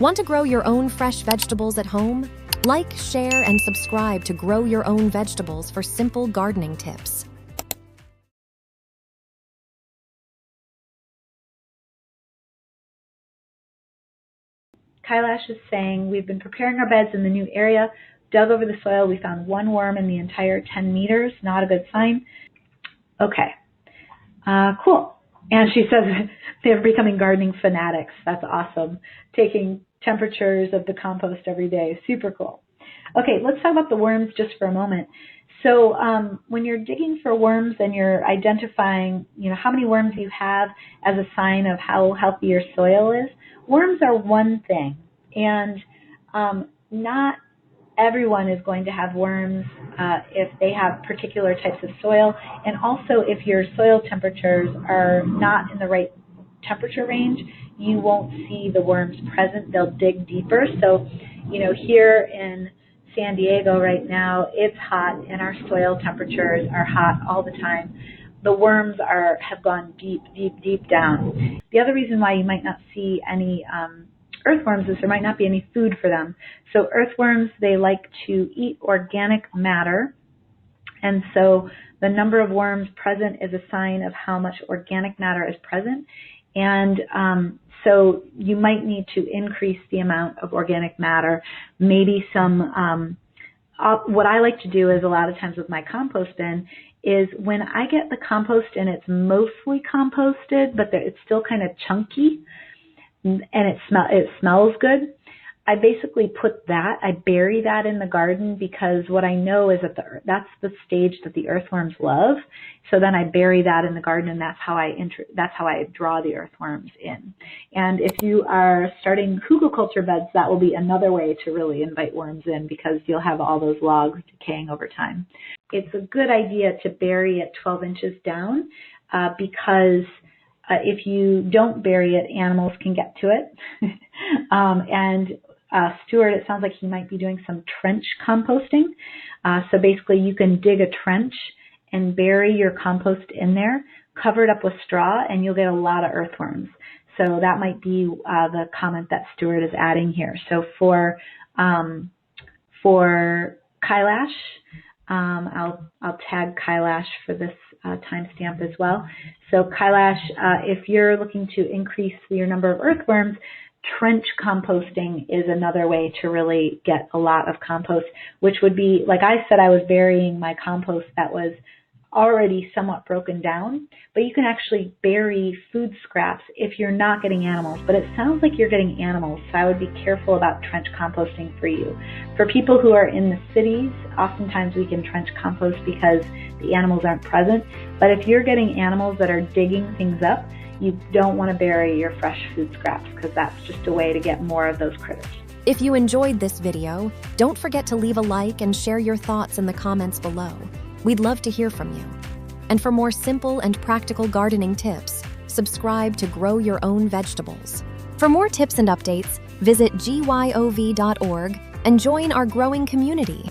Want to grow your own fresh vegetables at home? Like, share, and subscribe to Grow Your Own Vegetables for simple gardening tips. Kailash is saying, we've been preparing our beds in the new area, dug over the soil, we found one worm in the entire 10 meters, not a good sign. Okay, cool. And she says they're becoming gardening fanatics. That's awesome. Taking temperatures of the compost every day, super cool. Okay, let's talk about the worms just for a moment. So when you're digging for worms and you're identifying, how many worms you have as a sign of how healthy your soil is, worms are one thing, and not everyone is going to have worms if they have particular types of soil, and also if your soil temperatures are not in the right temperature range, you won't see the worms present. They'll dig deeper. So, here in San Diego right now, it's hot, and our soil temperatures are hot all the time. The worms have gone deep, deep, deep down. The other reason why you might not see any earthworms is there might not be any food for them. So earthworms, they like to eat organic matter, and so the number of worms present is a sign of how much organic matter is present, and so you might need to increase the amount of organic matter. Maybe some, what I like to do is a lot of times with my compost bin is when I get the compost and it's mostly composted, but it's still kind of chunky, and it smells good, I basically I bury that in the garden, because what I know is that that's the stage that the earthworms love. So then I bury that in the garden, and that's how I draw the earthworms in. And if you are starting Hugelkultur beds, that will be another way to really invite worms in, because you'll have all those logs decaying over time. It's a good idea to bury it 12 inches down because if you don't bury it, animals can get to it. Stuart, it sounds like he might be doing some trench composting. So basically you can dig a trench and bury your compost in there, cover it up with straw, and you'll get a lot of earthworms. So that might be the comment that Stuart is adding here. So for Kailash, I'll tag Kailash for this timestamp as well. So Kailash, if you're looking to increase your number of earthworms, trench composting is another way to really get a lot of compost, which would be, like I said, I was burying my compost that was already somewhat broken down, but you can actually bury food scraps if you're not getting animals. But it sounds like you're getting animals, so I would be careful about trench composting for you. For people who are in the cities, oftentimes we can trench compost because the animals aren't present. But if you're getting animals that are digging things up, you don't want to bury your fresh food scraps, because that's just a way to get more of those critters. If you enjoyed this video, don't forget to leave a like and share your thoughts in the comments below. We'd love to hear from you. And for more simple and practical gardening tips, subscribe to Grow Your Own Vegetables. For more tips and updates, visit gyov.org and join our growing community.